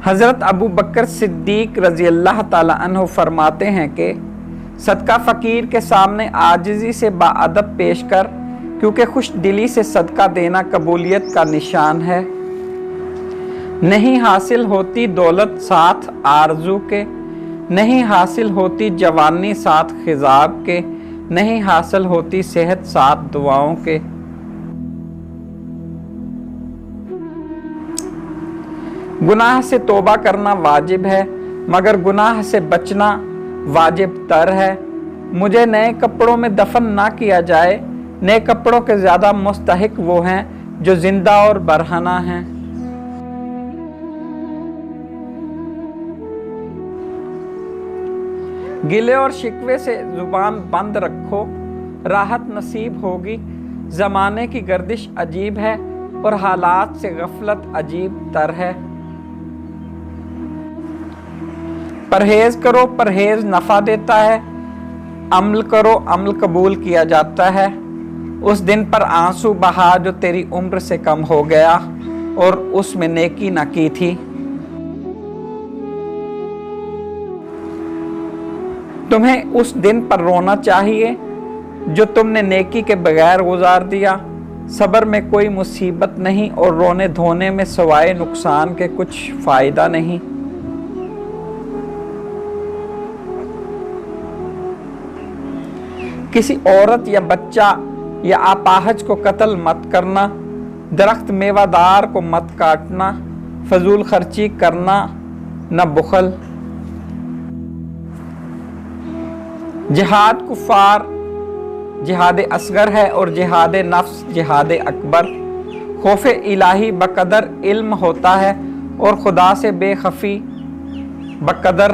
حضرت ابو بکر صدیق رضی اللہ تعالی عنہ فرماتے ہیں کہ صدقہ فقیر کے سامنے عاجزی سے باادب پیش کر، کیونکہ خوش دلی سے صدقہ دینا قبولیت کا نشان ہے۔ نہیں حاصل ہوتی دولت ساتھ آرزو کے، نہیں حاصل ہوتی جوانی ساتھ خضاب کے، نہیں حاصل ہوتی صحت ساتھ دعاؤں کے۔ گناہ سے توبہ کرنا واجب ہے، مگر گناہ سے بچنا واجب تر ہے۔ مجھے نئے کپڑوں میں دفن نہ کیا جائے، نئے کپڑوں کے زیادہ مستحق وہ ہیں جو زندہ اور برہنہ ہیں۔ گلے اور شکوے سے زبان بند رکھو، راحت نصیب ہوگی۔ زمانے کی گردش عجیب ہے اور حالات سے غفلت عجیب تر ہے۔ پرہیز کرو، پرہیز نفع دیتا ہے۔ عمل کرو، عمل قبول کیا جاتا ہے۔ اس دن پر آنسو بہا جو تیری عمر سے کم ہو گیا اور اس میں نیکی نہ کی تھی۔ تمہیں اس دن پر رونا چاہیے جو تم نے نیکی کے بغیر گزار دیا۔ صبر میں کوئی مصیبت نہیں اور رونے دھونے میں سوائے نقصان کے کچھ فائدہ نہیں۔ کسی عورت یا بچہ یا اپاہج کو قتل مت کرنا، درخت میوہ دار کو مت کاٹنا، فضول خرچی کرنا نہ بخل۔ جہاد کفار جہاد اصغر ہے اور جہاد نفس جہاد اکبر۔ خوف الہی بقدر علم ہوتا ہے اور خدا سے بے خفی بقدر۔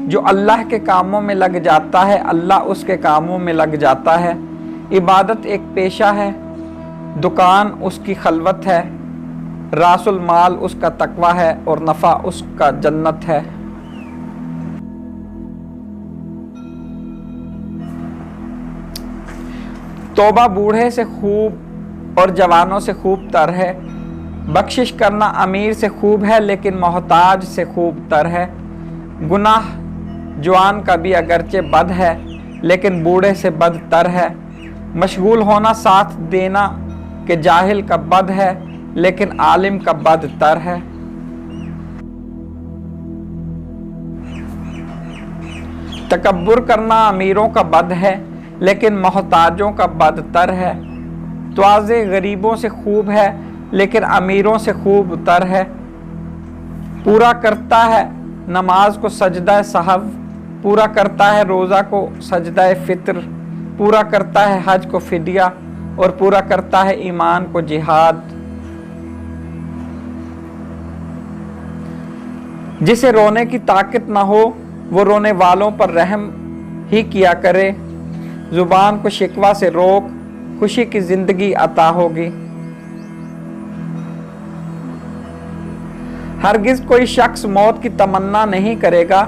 جو اللہ کے کاموں میں لگ جاتا ہے، اللہ اس کے کاموں میں لگ جاتا ہے۔ عبادت ایک پیشہ ہے، دکان اس کی خلوت ہے، راس المال اس کا تقوی ہے اور نفع اس کا جنت ہے۔ توبہ بوڑھے سے خوب اور جوانوں سے خوب تر ہے۔ بخشش کرنا امیر سے خوب ہے لیکن محتاج سے خوب تر ہے۔ گناہ جوان کا بھی اگرچہ بد ہے لیکن بوڑھے سے بد تر ہے۔ مشغول ہونا ساتھ دینا کہ جاہل کا بد ہے لیکن عالم کا بد تر ہے۔ تکبر کرنا امیروں کا بد ہے لیکن محتاجوں کا بد تر ہے۔ تواضع غریبوں سے خوب ہے لیکن امیروں سے خوب تر ہے۔ پورا کرتا ہے نماز کو سجدہ سہو، پورا کرتا ہے روزہ کو سجدہ فطر، پورا کرتا ہے حج کو فدیہ اور پورا کرتا ہے ایمان کو جہاد۔ جسے رونے کی طاقت نہ ہو وہ رونے والوں پر رحم ہی کیا کرے۔ زبان کو شکوہ سے روک، خوشی کی زندگی عطا ہوگی۔ ہرگز کوئی شخص موت کی تمنا نہیں کرے گا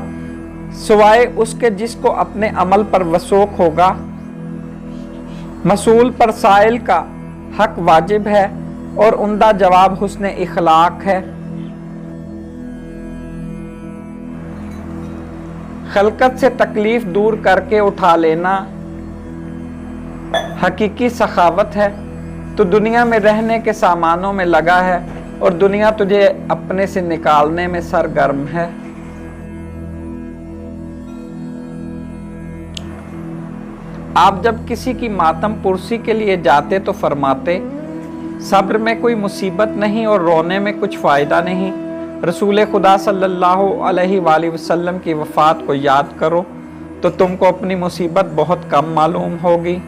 سوائے اس کے جس کو اپنے عمل پر وثوق ہوگا۔ مسئول پر سائل کا حق واجب ہے اور عمدہ جواب حسن اخلاق ہے۔ خلقت سے تکلیف دور کر کے اٹھا لینا حقیقی سخاوت ہے۔ تو دنیا میں رہنے کے سامانوں میں لگا ہے اور دنیا تجھے اپنے سے نکالنے میں سرگرم ہے۔ آپ جب کسی کی ماتم پرسی کے لیے جاتے تو فرماتے، صبر میں کوئی مصیبت نہیں اور رونے میں کچھ فائدہ نہیں۔ رسول خدا صلی اللہ علیہ وآلہ وسلم کی وفات کو یاد کرو تو تم کو اپنی مصیبت بہت کم معلوم ہوگی۔